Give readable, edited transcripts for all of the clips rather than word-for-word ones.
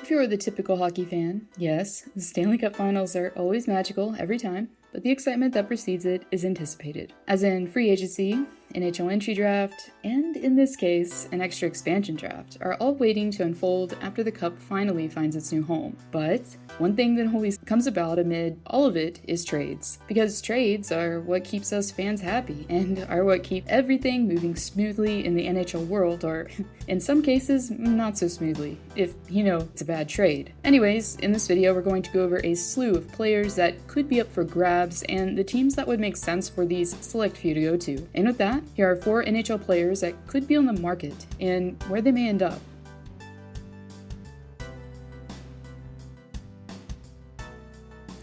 If you're the typical hockey fan, yes, the Stanley Cup Finals are always magical every time, but the excitement that precedes it is anticipated. As in free agency, NHL entry draft, and in this case, an extra expansion draft, are all waiting to unfold after the Cup finally finds its new home. But one thing that always comes about amid all of it is trades. Because trades are what keeps us fans happy, and are what keep everything moving smoothly in the NHL world, or in some cases, not so smoothly, if you know it's a bad trade. Anyways, in this video we're going to go over a slew of players that could be up for grabs, and the teams that would make sense for these select few to go to. And with that, here are 4 NHL players that could be on the market, and where they may end up.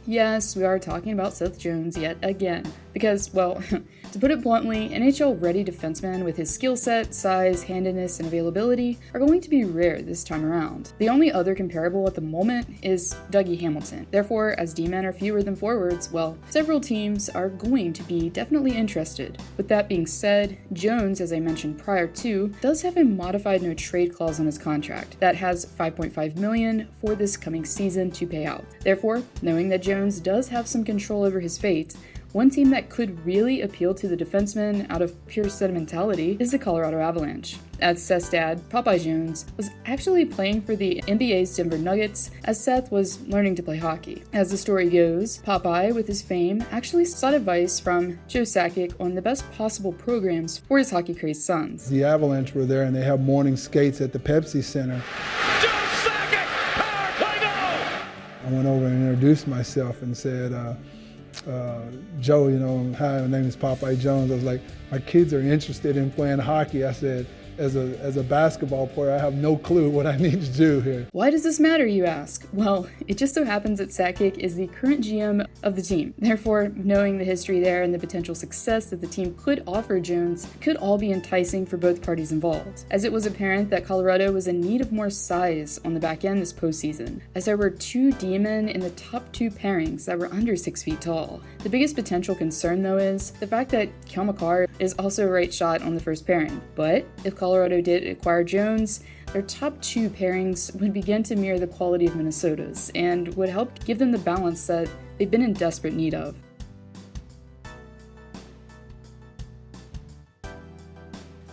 Yes, we are talking about Seth Jones yet again, because, well, to put it bluntly, NHL-ready defensemen with his skill set, size, handedness, and availability are going to be rare this time around. The only other comparable at the moment is Dougie Hamilton. Therefore, as D-men are fewer than forwards, well, several teams are going to be definitely interested. With that being said, Jones, as I mentioned prior to, does have a modified no-trade clause on his contract that has $5.5 million for this coming season to pay out. Therefore, knowing that Jones does have some control over his fate, one team that could really appeal to the defenseman out of pure sentimentality is the Colorado Avalanche, as Seth's dad, Popeye Jones, was actually playing for the NBA's Denver Nuggets as Seth was learning to play hockey. As the story goes, Popeye, with his fame, actually sought advice from Joe Sakic on the best possible programs for his hockey-crazed sons. The Avalanche were there and they have morning skates at the Pepsi Center. Joe Sakic, power play goal! I went over and introduced myself and said, Joe, you know, hi, my name is Popeye Jones. I was like, my kids are interested in playing hockey. I said, as a basketball player, I have no clue what I need to do here. Why does this matter, you ask? Well, it just so happens that Sakic is the current GM of the team. Therefore, knowing the history there and the potential success that the team could offer Jones could all be enticing for both parties involved, as it was apparent that Colorado was in need of more size on the back end this postseason, as there were 2 D-men in the top 2 pairings that were under 6 feet tall. The biggest potential concern, though, is the fact that Cale Makar is also a right shot on the first pairing. But if Colorado did acquire Jones, their top 2 pairings would begin to mirror the quality of Minnesota's and would help give them the balance that they've been in desperate need of.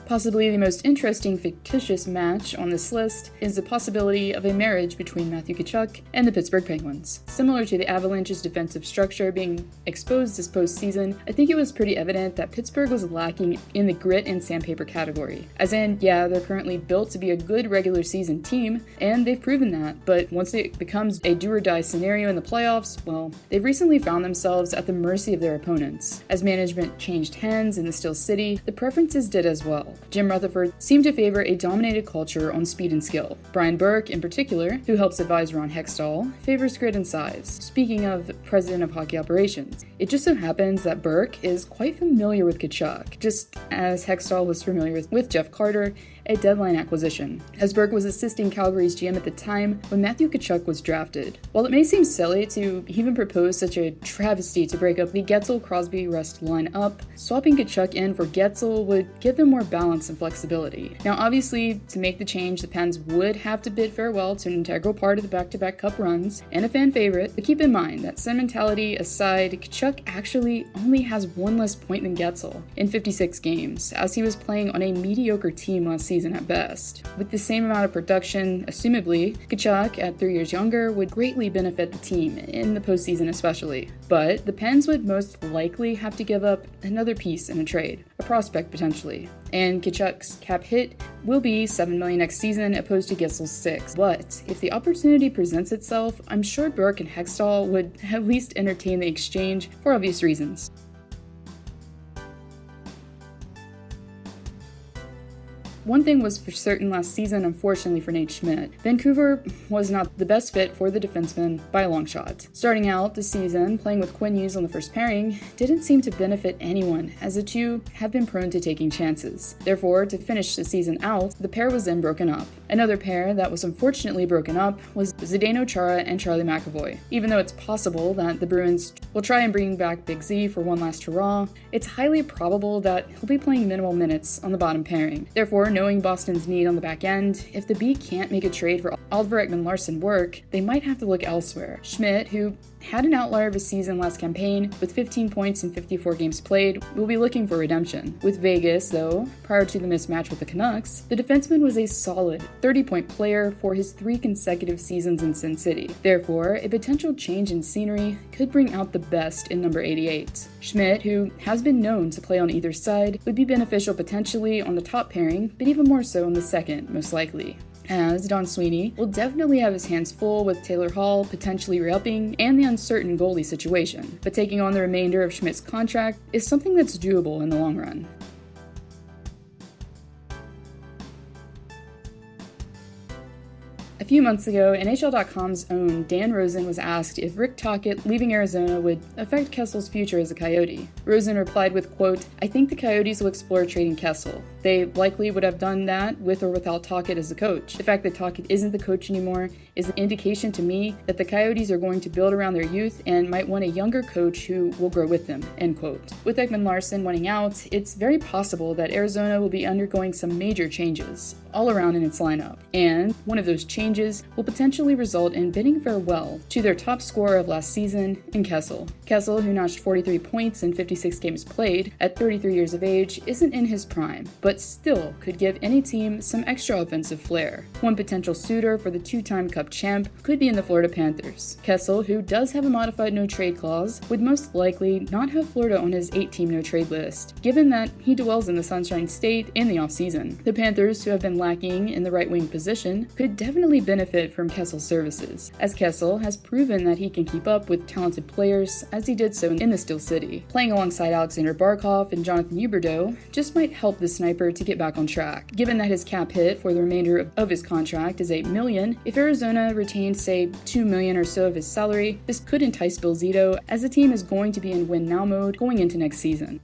Possibly the most interesting fictitious match on this list is the possibility of a marriage between Matthewchuk and the Pittsburgh Penguins. Similar to the Avalanche's defensive structure being exposed this postseason, I think it was pretty evident that Pittsburgh was lacking in the grit and sandpaper category. As in, yeah, they're currently built to be a good regular season team, and they've proven that, but once it becomes a do-or-die scenario in the playoffs, well, they've recently found themselves at the mercy of their opponents. As management changed hands in the Steel City, the preferences did as well. Jim Rutherford seemed to favor a dominated culture on speed and skill. Brian Burke, in particular, who helps advise Ron Hextall, favors grit and size. Speaking of the president of hockey operations, it just so happens that Burke is quite familiar with Tkachuk, just as Hextall was familiar with Jeff Carter, a deadline acquisition, as Berger was assisting Calgary's GM at the time when Matthew Tkachuk was drafted. While it may seem silly to even propose such a travesty to break up the Getzel-Crosby-Rust line-up, swapping Tkachuk in for Getzel would give them more balance and flexibility. Now obviously, to make the change, the Pens would have to bid farewell to an integral part of the back-to-back Cup runs, and a fan favorite, but keep in mind that sentimentality aside, Tkachuk actually only has 1 less point than Getzel in 56 games, as he was playing on a mediocre team last season at best. With the same amount of production, assumably, Tkachuk, at 3 years younger, would greatly benefit the team, in the postseason especially. But the Pens would most likely have to give up another piece in a trade, a prospect potentially. And Tkachuk's cap hit will be $7 million next season opposed to Getzel's $6. But if the opportunity presents itself, I'm sure Burke and Hextall would at least entertain the exchange for obvious reasons. One thing was for certain last season, unfortunately for Nate Schmidt. Vancouver was not the best fit for the defenseman by a long shot. Starting out the season, playing with Quinn Hughes on the first pairing didn't seem to benefit anyone, as the two have been prone to taking chances. Therefore, to finish the season out, the pair was then broken up. Another pair that was unfortunately broken up was Zdeno Chara and Charlie McAvoy. Even though it's possible that the Bruins will try and bring back Big Z for one last hurrah, it's highly probable that he'll be playing minimal minutes on the bottom pairing. Therefore, knowing Boston's need on the back end, if the B can't make a trade for Oliver Ekman-Larsson work, they might have to look elsewhere. Schmidt, who had an outlier of a season last campaign with 15 points in 54 games played, will be looking for redemption. With Vegas, though, prior to the mismatch with the Canucks, the defenseman was a solid 30-point player for his 3 consecutive seasons in Sin City. Therefore, a potential change in scenery could bring out the best in number 88. Schmidt, who has been known to play on either side, would be beneficial potentially on the top pairing, but even more so on the second, most likely, as Don Sweeney will definitely have his hands full with Taylor Hall potentially re-upping and the uncertain goalie situation, but taking on the remainder of Schmidt's contract is something that's doable in the long run. A few months ago, NHL.com's own Dan Rosen was asked if Rick Tocchet leaving Arizona would affect Kessel's future as a Coyote. Rosen replied with, quote, "I think the Coyotes will explore trading Kessel. They likely would have done that with or without Tocchet as the coach. The fact that Tocchet isn't the coach anymore is an indication to me that the Coyotes are going to build around their youth and might want a younger coach who will grow with them," end quote. With Ekman-Larsson wanting out, it's very possible that Arizona will be undergoing some major changes all around in its lineup, and one of those changes will potentially result in bidding farewell to their top scorer of last season in Kessel. Kessel, who notched 43 points in 56 games played at 33 years of age, isn't in his prime, but still could give any team some extra offensive flair. One potential suitor for the 2-time Cup champ could be in the Florida Panthers. Kessel, who does have a modified no-trade clause, would most likely not have Florida on his 8-team no-trade list, given that he dwells in the Sunshine State in the offseason. The Panthers, who have been lacking in the right-wing position, could definitely benefit from Kessel's services, as Kessel has proven that he can keep up with talented players, as he did so in the Steel City. Playing alongside Alexander Barkov and Jonathan Huberdeau just might help the sniper to get back on track. Given that his cap hit for the remainder of his contract is $8 million, if Arizona retained, say, $2 million or so of his salary, this could entice Bill Zito, as the team is going to be in win-now mode going into next season.